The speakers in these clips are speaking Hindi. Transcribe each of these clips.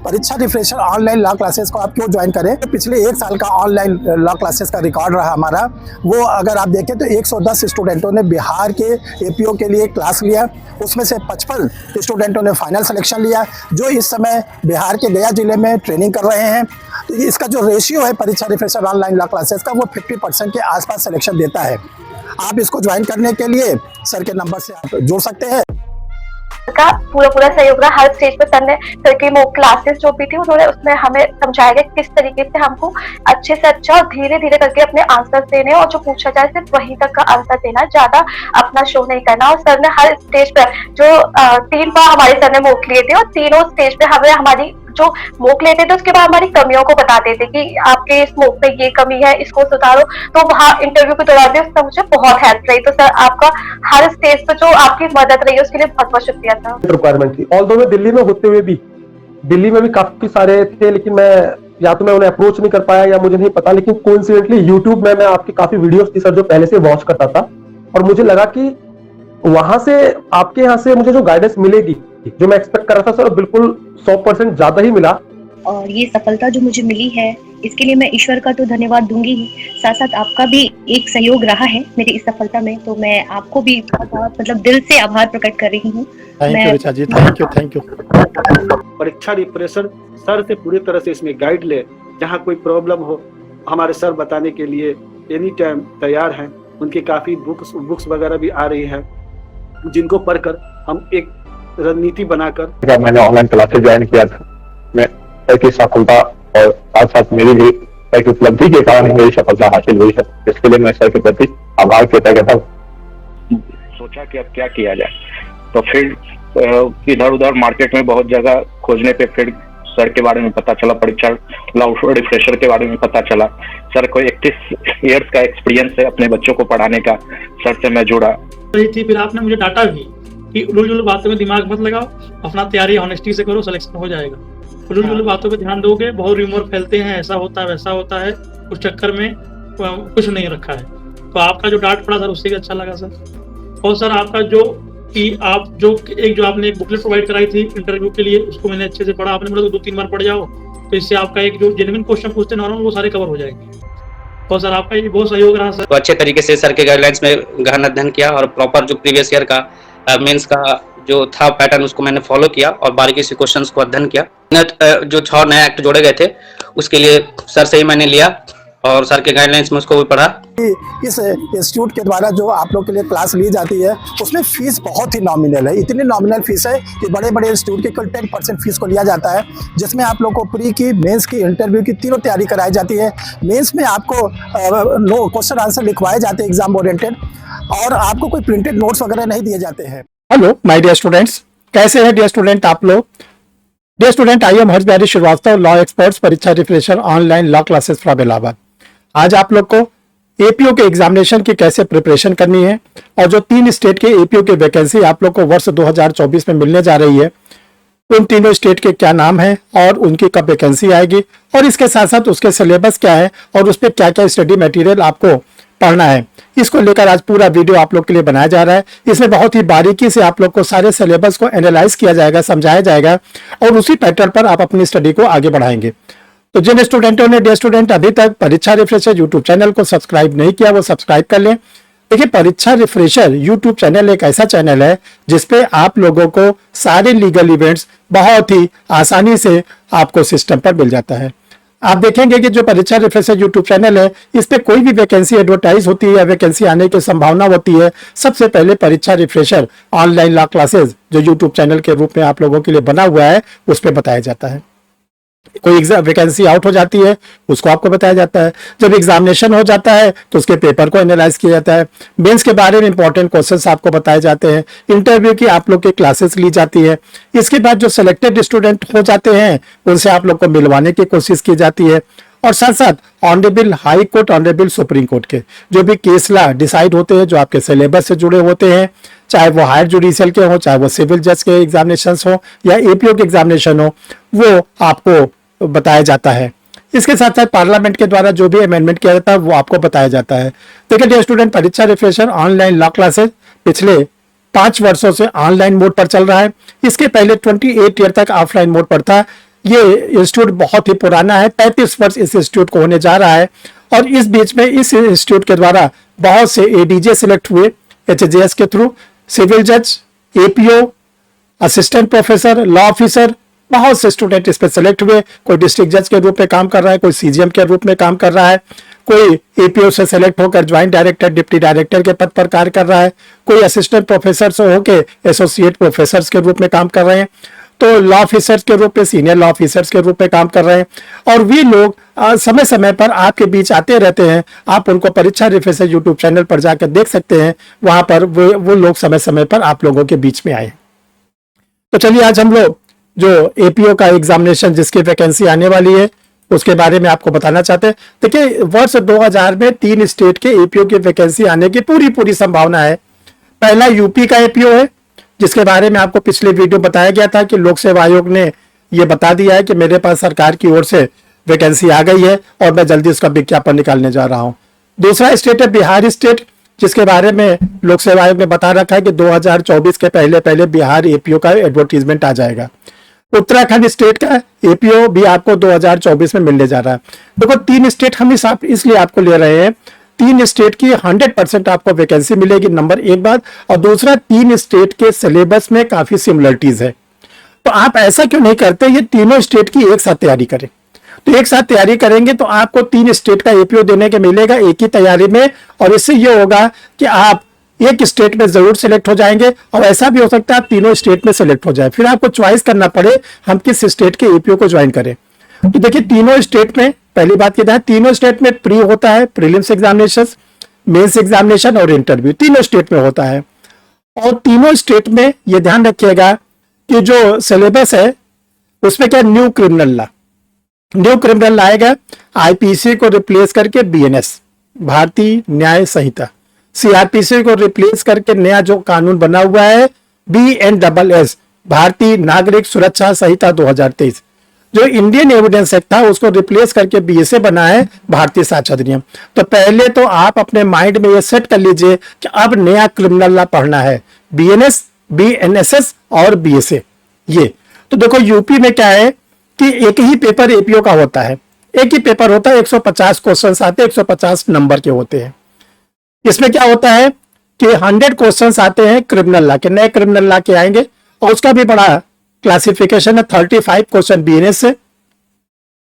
परीक्षा रिफ्रेशर ऑनलाइन लॉ क्लासेस को आप क्यों ज्वाइन करें। तो पिछले 1 साल का ऑनलाइन लॉ क्लासेस का रिकॉर्ड रहा हमारा, वो अगर आप देखें तो 110 स्टूडेंटों ने बिहार के एपीओ के लिए क्लास लिया, उसमें से 55 स्टूडेंटों ने फाइनल सिलेक्शन लिया, जो इस समय बिहार के गया जिले में ट्रेनिंग कर रहे हैं। तो इसका जो रेशियो है परीक्षा रिफ्रेशर ऑनलाइन लॉ क्लासेस का, वो 50% के आसपास सिलेक्शन देता है। आप इसको ज्वाइन करने के लिए सर के नंबर से आप जुड़ सकते हैं। का पूरा सहयोग रहा। हर स्टेज पे सर ने सर की मॉक क्लासेस जो भी थी उन्होंने उसमें हमें समझाया गया किस तरीके से हमको अच्छे से अच्छा और धीरे धीरे करके अपने आंसर देने, और जो पूछा जाए सिर्फ वहीं तक का आंसर देना, ज्यादा अपना शो नहीं करना। और सर ने हर स्टेज पर जो 3 बार हमारे सर ने मॉक लिए थे, और तीनों स्टेज पे हमें हमारी जो मॉक लेते थे उसके बाद हमारी कमियों को बताते थे कि आपके इस मॉक पे ये कमी है, इसको सुधारो। तो वहाँ इंटरव्यू के दौरान भी उसका मुझे बहुत हेल्प रही। तो सर आपका हर स्टेज पे जो आपकी मदद रही है उसके लिए बहुत बहुत शुक्रिया था। रिक्वायरमेंट थी, ऑल्दो मैं दिल्ली में होते हुए भी, दिल्ली में भी काफी सारे थे, लेकिन मैं या तो मैं उन्हें अप्रोच नहीं कर पाया या मुझे नहीं पता। लेकिन कोइंसिडेंटली यूट्यूब में मैं आपकी काफी वीडियोस थी सर जो पहले से वॉच करता था, और मुझे लगा कि वहां से आपके यहाँ से मुझे जो गाइडेंस मिलेगी, जो मैं एक्सपेक्ट कर रहा था सर, बिल्कुल 100% ज्यादा ही मिला। और ये सफलता जो मुझे मिली है इसके लिए मैं ईश्वर का तो धन्यवाद दूंगी ही, साथ साथ आपका भी एक सहयोग रहा है मेरी इस सफलता में। तो मैं आपको भी बहुत मतलब दिल से आभार प्रकट कर रही हूँ। Thank you Richa ji, thank you. Pariksha refresher sir से पूरी तरह से इसमें गाइड ले, जहाँ कोई प्रॉब्लम हो हमारे सर बताने के लिए एनी टाइम तैयार हैं। उनकी काफी बुक्स वगैरह भी आ रही है, जिनको पढ़कर हम एक रणनीति बनाकर मैंने ऑनलाइन क्लासेस ज्वाइन किया था। मैं सर की सफलता और साथ साथ मेरी भी सर की उपलब्धि के कारण मेरी सफलता हासिल हुई है, इसके लिए मैं सर के प्रति आभार व्यक्त करता हूँ। सोचा कि अब क्या किया जाए, तो फिर इधर उधर मार्केट में बहुत जगह खोजने पे फिर सर के बारे में पता चला, परीक्षा लॉ रिफ्रेशर के बारे में पता चला। सर को 31 ईयर्स का एक्सपीरियंस है अपने बच्चों को पढ़ाने का। सर से मैं जुड़ा थी, फिर आपने मुझे डांटा भी कि उलझुल बातों में दिमाग मत लगाओ, अपना तैयारी ऑनेस्टी से करो, सिलेक्शन हो जाएगा। उलझुल बातों पे ध्यान दोगे, बहुत रूमर फैलते हैं, ऐसा होता है वैसा होता है, उस चक्कर में कुछ नहीं रखा है। तो आपका जो डांट पड़ा सर उससे भी अच्छा लगा सर। और सर आपका जो कि आप जो आपने एक बुकलेट प्रोवाइड कराई थी इंटरव्यू के लिए, उसको मैंने अच्छे से पढ़ा। आपने बोला 2-3 बार पढ़ जाओ, तो इससे आपका एक जो जेन्युइन क्वेश्चन पूछते नॉर्मल वो सारे कवर हो जाएंगे। और सर आपका ये बहुत सहयोग रहा सर। तो अच्छे तरीके से सर के गाइडलाइंस में गहन अध्ययन किया, और प्रॉपर जो प्रीवियस ईयर का मेंस का जो था पैटर्न उसको मैंने फॉलो किया, और बारीकी से क्वेश्चंस को अध्ययन किया। जो 6 नए एक्ट जोड़े गए थे उसके लिए सर से ही मैंने लिया, और सर के गाइडलाइंस में उसको भी पढ़ा। इस इंस्टीट्यूट के द्वारा जो आप लोग के लिए क्लास ली जाती है उसमें फीस बहुत ही नॉमिनल है। इतनी नॉमिनल फीस है कि बड़े बड़े इंस्टीट्यूट की कुल 10% फीस को लिया जाता है, जिसमें आप लोग को प्री की, मेंस की, इंटरव्यू की तीनों तैयारी कराई जाती है। मेंस में आपको क्वेश्चन आंसर लिखवाए जाते हैं एग्जाम ओरिएंटेड, और आपको कोई प्रिंटेड नोट्स वगैरह नहीं दिए जाते हैं। हेलो माय डियर स्टूडेंट्स, कैसे हैं डियर स्टूडेंट आप लोग। Dear student, I am Harsh Bihari Srivastava, law experts, परीक्षा refresher online law classes from Allahabad. आज आप लोग को एपीओ के एग्जामिनेशन की कैसे प्रिपरेशन करनी है, और जो 3 स्टेट के एपीओ की वैकेंसी आप लोग को वर्ष 2024 में मिलने जा रही है, उन तीनों स्टेट के क्या नाम है और उनकी कब वैकेंसी आएगी, और इसके साथ साथ उसके सिलेबस क्या है और उस पर क्या क्या स्टडी मटेरियल आपको पढ़ना है, इसको लेकर आज पूरा वीडियो आप लोग के लिए बनाया जा रहा है। इसमें बहुत ही बारीकी से आप लोग को सारे सिलेबस को एनालाइज किया जाएगा, समझाया जाएगा, और उसी पैटर्न पर आप अपनी स्टडी को आगे बढ़ाएंगे। तो जिन स्टूडेंटों ने डियर स्टूडेंट अभी तक परीक्षा रिफ्रेशर यूट्यूब चैनल को सब्सक्राइब नहीं किया वो सब्सक्राइब कर लें। देखिए, परीक्षा रिफ्रेशर यूट्यूब चैनल एक ऐसा चैनल है जिसपे आप लोगों को सारे लीगल इवेंट्स बहुत ही आसानी से आपको सिस्टम पर मिल जाता है। आप देखेंगे कि जो परीक्षा रिफ्रेशर यूट्यूब चैनल है, इस पे कोई भी वैकेंसी एडवर्टाइज होती है या वैकेंसी आने की संभावना होती है, सबसे पहले परीक्षा रिफ्रेशर ऑनलाइन लॉ क्लासेस जो यूट्यूब चैनल के रूप में आप लोगों के लिए बना हुआ है उस पर बताया जाता है। कोई वैकेंसी आउट हो जाती है उसको आपको बताया जाता है। जब एग्जामिनेशन हो जाता है तो उसके पेपर को एनालाइज किया जाता है। मेंस के बारे में इंपॉर्टेंट क्वेश्चंस आपको बताए जाते हैं। इंटरव्यू की आप लोग की क्लासेस ली जाती है। इसके बाद जो सिलेक्टेड स्टूडेंट हो जाते हैं उनसे आप लोग को मिलवाने की कोशिश की जाती है। और साथ साथ honourable high court, honourable supreme court के जो भी केस ला डिसाइड होते हैं, जो आपके सिलेबस से जुड़े होते हैं, चाहे वो हायर जुडिशियल के हो, चाहे वो सिविल जज के एग्जामिनेशन हो या एपीओ के एग्जामिनेशन हो, वो आपको बताया जाता है। इसके साथ साथ पार्लियामेंट के द्वारा जो भी अमेंडमेंट किया जाता है वो आपको बताया जाता है। देखिए डियर स्टूडेंट, परीक्षा रिफ्रेशर ऑनलाइन लॉ क्लासेस पिछले 5 वर्षों से ऑनलाइन मोड पर चल रहा है। इसके पहले 28 ईयर तक ऑफलाइन मोड पर था। ये इंस्टीट्यूट बहुत ही पुराना है, 35 वर्ष इस इंस्टीट्यूट को होने जा रहा है। और इस बीच में इस इंस्टीट्यूट के द्वारा बहुत से एडीजे सिलेक्ट हुए HJS के थ्रू, सिविल जज, APO, assistant professor, law officer, बहुत से स्टूडेंट इस पे सेलेक्ट हुए। कोई डिस्ट्रिक्ट जज के रूप में काम कर रहा है, कोई CGM के रूप में काम कर रहा है, कोई APO से सेलेक्ट होकर ज्वाइंट डायरेक्टर, डिप्टी डायरेक्टर के पद पर कार्य कर रहा है, कोई असिस्टेंट प्रोफेसर से होकर एसोसिएट प्रोफेसर के रूप में काम कर रहे हैं, तो लॉ ऑफिसर्स के रूप में, सीनियर लॉ ऑफिसर्स के रूप में काम कर रहे हैं। और वे लोग समय समय पर आपके बीच आते रहते हैं। आप उनको परीक्षा रिफ्रेशर यूट्यूब चैनल पर जाकर देख सकते हैं, वहां पर वो लोग समय समय पर आप लोगों के बीच में आए। तो चलिए आज हम लोग जो APO का एग्जामिनेशन जिसकी वैकेंसी आने वाली है उसके बारे में आपको बताना चाहते हैं। देखिए, वर्ष 2000 में 3 स्टेट के APO की वैकेंसी आने की पूरी संभावना है। पहला यूपी का APO है, जिसके बारे में आपको पिछले वीडियो बताया गया था कि लोक सेवा आयोग ने यह बता दिया है कि मेरे पास सरकार की ओर से वैकेंसी आ गई है और मैं जल्दी उसका विज्ञापन निकालने जा रहा हूं। दूसरा स्टेट है बिहार स्टेट, जिसके बारे में लोक सेवा आयोग ने बता रखा है कि 2024 के पहले बिहार APO का एडवर्टीजमेंट आ जाएगा। उत्तराखंड स्टेट का APO भी आपको 2024 में मिलने जा रहा है। देखो, 3 स्टेट हम इसलिए आपको ले रहे हैं, 3 स्टेट की 100% आपको वैकेंसी मिलेगी, नंबर 1 बात। और दूसरा, 3 स्टेट के सिलेबस में काफी सिमिलरिटीज है। तो आप ऐसा क्यों नहीं करते, ये तीनों स्टेट की एक साथ तैयारी करें। तो एक साथ तैयारी करेंगे तो आपको 3 स्टेट का APO देने के मिलेगा एक ही तैयारी में। और इससे ये होगा कि आप एक स्टेट में जरूर सिलेक्ट हो जाएंगे, और ऐसा भी हो सकता है आप तीनों स्टेट में सिलेक्ट हो जाए। फिर आपको चॉइस करना पड़े हम किस स्टेट के APO को ज्वाइन करें। तो देखिए, तीनों स्टेट में पहली बात की है, तीनों स्टेट में प्री होता है, प्रीलिम्स एग्जामिनेशन, मेंस एग्जामिनेशन और इंटरव्यू तीनों स्टेट में होता है। और तीनों स्टेट में यह ध्यान रखिएगा कि जो सिलेबस है उसमें क्या, न्यू क्रिमिनल लाएगा, IPC को रिप्लेस करके BNS, भारतीय न्याय संहिता, CRPC को रिप्लेस करके नया जो कानून बना हुआ है BNSS, भारतीय नागरिक सुरक्षा संहिता 2023, जो इंडियन एविडेंस एक्ट था उसको रिप्लेस करके BSA बना है, भारतीय साक्ष्य अधिनियम। तो पहले तो आप अपने माइंड में ये सेट कर लीजिए कि अब नया क्रिमिनल लॉ पढ़ना है, BNS, BNSS और BSA। ये तो देखो, यूपी में क्या है कि एक ही पेपर APO का होता है, एक ही पेपर होता है, 150 क्वेश्चन आते हैं, 150 नंबर के होते हैं। इसमें क्या होता है कि 100 क्वेश्चंस आते हैं क्रिमिनल लॉ के, नए क्रिमिनल लॉ के आएंगे, और उसका भी बड़ा क्लासिफिकेशन है। 35 क्वेश्चन BNS से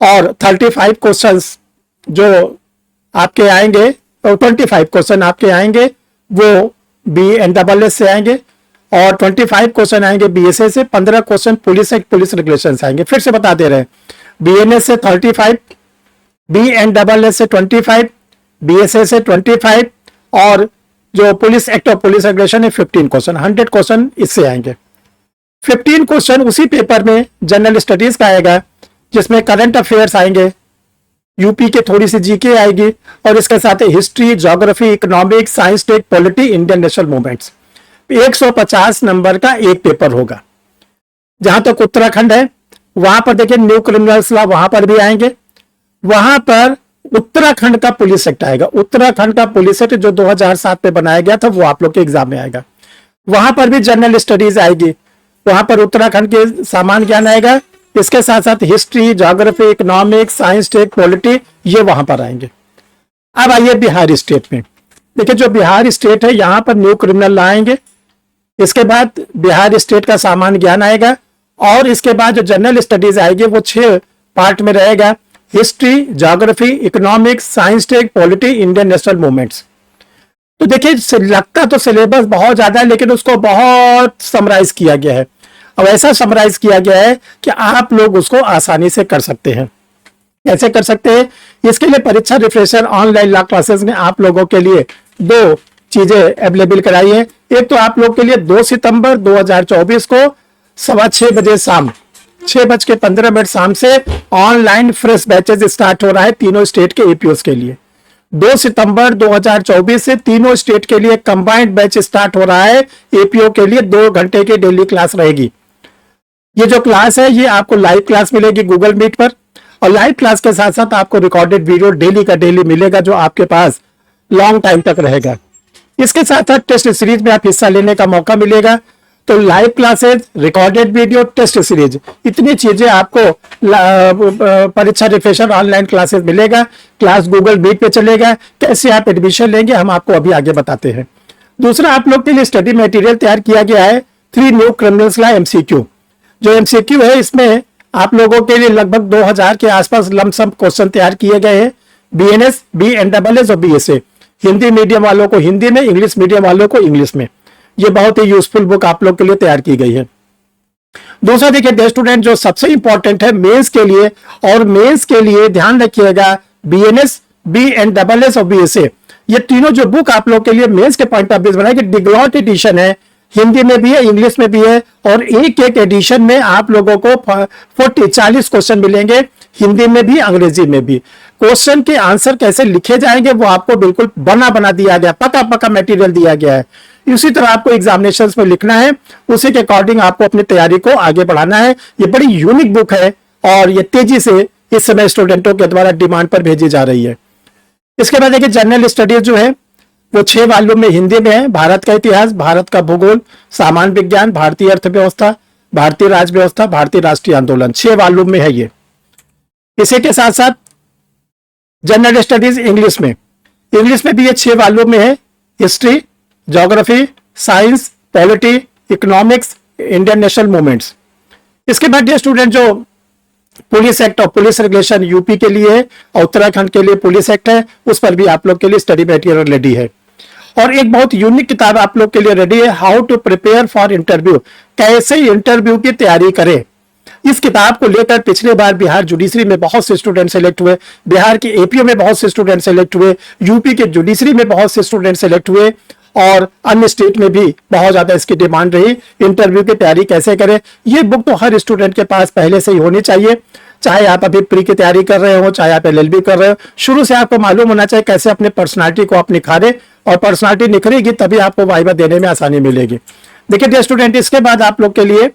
और 35 क्वेश्चंस जो आपके आएंगे, और 25 क्वेश्चन आपके आएंगे वो BNSS से आएंगे, और 25 क्वेश्चन आएंगे BSA से, 15 question police act, police regulation से आएंगे। फिर से बता दे रहे हैं, BNS से 35, BNSS से 25, BSA से 25, और जो पुलिस एक्ट और पुलिस रेगुलेशन है 15 क्वेश्चन, 100 क्वेश्चन इससे आएंगे। 15 क्वेश्चन उसी पेपर में जनरल स्टडीज का आएगा, जिसमें करंट अफेयर्स आएंगे, यूपी के थोड़ी सी GK आएगी, और इसके साथ history, geography, economics, science, tech, polity, Indian national movements. 150 number का एक पेपर होगा। जहां तक उत्तराखंड है, वहां पर देखिए न्यू क्रिमिनल्स लॉ वहां पर भी आएंगे। वहां पर उत्तराखंड का पुलिस एक्ट आएगा, उत्तराखंड का पुलिस एक्ट जो 2007 में बनाया गया था, वो आप लोग के एग्जाम में आएगा। वहां पर भी जनरल स्टडीज आएगी, वहां पर उत्तराखंड के सामान्य ज्ञान आएगा, इसके साथ साथ history, geography, economics, science, tech, polity, ये वहां पर आएंगे। अब आइए बिहार स्टेट में। देखिए, जो बिहार स्टेट है यहां पर न्यू क्रिमिनल लॉ आएंगे, इसके बाद बिहार स्टेट का सामान्य ज्ञान आएगा, और इसके बाद जो जनरल स्टडीज आएगी वो 6 पार्ट में रहेगा, history, geography, economics, science, tech, polity, Indian national movements. तो देखिए, लगता तो सिलेबस बहुत ज्यादा है, लेकिन उसको बहुत समराइज किया गया है। अब ऐसा समराइज किया गया है कि आप लोग उसको आसानी से कर सकते हैं। कैसे कर सकते हैं? इसके लिए परीक्षा रिफ्रेशर ऑनलाइन लॉ क्लासेस ने आप लोगों के लिए 2 चीजें अवेलेबल कराई है। एक तो आप लोग के लिए 2 सितंबर 2024 को 6:15 बजे शाम 6:15 शाम से ऑनलाइन फ्रेश बैचेज स्टार्ट हो रहा है तीनों स्टेट के APOs के लिए। 2 सितंबर 2024 से तीनों स्टेट के लिए कंबाइंड बैच स्टार्ट हो रहा है। APO के लिए 2 घंटे की डेली क्लास रहेगी। ये जो क्लास है ये आपको लाइव क्लास मिलेगी गूगल मीट पर, और लाइव क्लास के साथ साथ आपको रिकॉर्डेड वीडियो डेली का डेली मिलेगा, जो आपके पास लॉन्ग टाइम तक रहेगा। इसके साथ साथ टेस्ट सीरीज में आप हिस्सा लेने का मौका मिलेगा। तो live classes, recorded video, test series, इतनी चीजें आपको परीक्षा रिफ्रेशर ऑनलाइन क्लासेस मिलेगा। क्लास गूगल मीट पे चलेगा। कैसे आप एडमिशन लेंगे हम आपको अभी आगे बताते हैं। दूसरा, आप लोग के लिए स्टडी मटेरियल तैयार किया गया है 3 न्यू क्रिमिनल्स लॉ MCQ। जो MCQ है इसमें आप लोगों के लिए लगभग 2000 के आसपास लमसम क्वेश्चन तैयार किए गए हैं। BNS, BNSS और BSA, हिंदी मीडियम वालों को हिंदी में, इंग्लिश मीडियम वालों को इंग्लिश में। ये बहुत ही यूजफुल बुक आप लोग के लिए तैयार की गई है। दूसरा देखिए डियर स्टूडेंट, जो सबसे इंपॉर्टेंट है मेंस के लिए, और मेंस के लिए ध्यान रखिएगा BNS, BNSS और BSA, ये तीनों जो बुक आप लोग के लिए मेंस के पॉइंट ऑफ व्यू बनाएगी, डिग्लॉट एडिशन है, हिंदी में भी है, इंग्लिश में भी है, और एक एक एडिशन में आप लोगों को 40 क्वेश्चन मिलेंगे, हिंदी में भी अंग्रेजी में भी। क्वेश्चन के आंसर कैसे लिखे जाएंगे वो आपको बिल्कुल बना दिया गया, पका मटेरियल दिया गया है। इसी तरह आपको एग्जामिनेशंस में लिखना है, उसी के अकॉर्डिंग आपको अपनी तैयारी को आगे बढ़ाना है। ये बड़ी यूनिक बुक है और ये तेजी से इस समय स्टूडेंटों के द्वारा डिमांड पर भेजी जा रही है। इसके बाद देखिए जनरल स्टडीज जो है वो 6 वॉल्यूम में हिंदी में है। भारत का इतिहास, भारत का भूगोल, सामान्य विज्ञान, भारतीय अर्थव्यवस्था, भारतीय राज्य व्यवस्था, भारतीय राष्ट्रीय आंदोलन, 6 वॉल्यूम में है ये। इसी के साथ साथ जनरल स्टडीज इंग्लिश में भी ये 6 वॉल्यूम में है। History, geography, science, polity, economics, Indian national movements. इसके बाद ये स्टूडेंट जो पुलिस एक्ट और पुलिस रेगुलेशन यूपी के लिए है और उत्तराखंड के लिए पुलिस एक्ट है, उस पर भी आप लोग के लिए स्टडी मटेरियल रेडी है। और एक बहुत यूनिक किताब आप लोग के लिए रेडी है, how to prepare for interview, कैसे इंटरव्यू की तैयारी करें। इस किताब को लेकर पिछले बार बिहार जुडिशरी में बहुत से स्टूडेंट सेलेक्ट हुए, बिहार के एपीओ में बहुत से स्टूडेंट सेलेक्ट हुए, यूपी के जुडिशरी में बहुत से स्टूडेंट सेलेक्ट हुए, और अन्य स्टेट में भी बहुत ज्यादा इसकी डिमांड रही। इंटरव्यू की तैयारी कैसे करें, ये बुक तो हर स्टूडेंट के पास पहले से ही होनी चाहिए, चाहे आप अभी प्री की तैयारी कर रहे हो, चाहे आप LLB कर रहे हो। शुरू से आपको मालूम होना चाहिए कैसे अपने पर्सनालिटी को आप निखारें, और पर्सनालिटी निखरेगी तभी आपको वाइवा देने में आसानी मिलेगी। देखिए डियर स्टूडेंट, इसके बाद आप लोग के लिए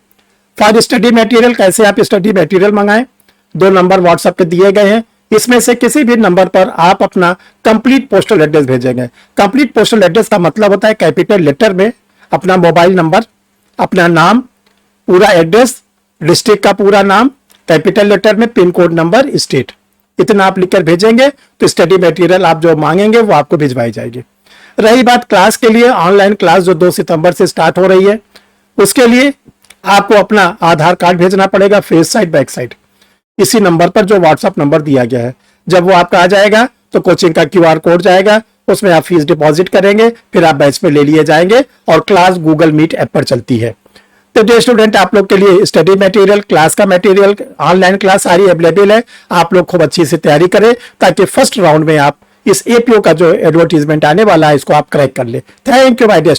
फॉर स्टडी मटेरियल, कैसे आप स्टडी मटेरियल मंगाएं, 2 नंबर व्हाट्सएप पे दिए गए हैं। इसमें से किसी भी नंबर पर आप अपना कंप्लीट पोस्टल एड्रेस भेजेंगे। कंप्लीट पोस्टल एड्रेस का मतलब होता है कैपिटल लेटर में अपना मोबाइल नंबर, अपना नाम, पूरा एड्रेस, डिस्ट्रिक्ट का पूरा नाम, कैपिटल लेटर में पिन कोड, नंबर, स्टेट, इतना आप लिखकर भेजेंगे तो स्टडी मटेरियल आप जो मांगेंगे वो आपको भिजवाई जाएगी। रही बात क्लास के लिए, ऑनलाइन क्लास जो 2 सितंबर से स्टार्ट हो रही है, उसके लिए आपको अपना आधार कार्ड भेजना पड़ेगा, फेस साइड, बैक साइड, इसी नंबर पर जो व्हाट्सएप नंबर दिया गया है। जब वो आपका आ जाएगा तो कोचिंग का QR कोड जाएगा, उसमें आप फीस डिपॉजिट करेंगे, फिर आप बैच में ले लिए जाएंगे और क्लास गूगल मीट ऐप पर चलती है। तो जो स्टूडेंट आप लोग के लिए स्टडी मटेरियल, क्लास का मटेरियल, ऑनलाइन क्लास सारी अवेलेबल है। आप लोग खूब अच्छी से तैयारी करें ताकि फर्स्ट राउंड में आप इस APO का जो एडवर्टीजमेंट आने वाला है इसको आप क्रैक कर ले। Thank you my dear.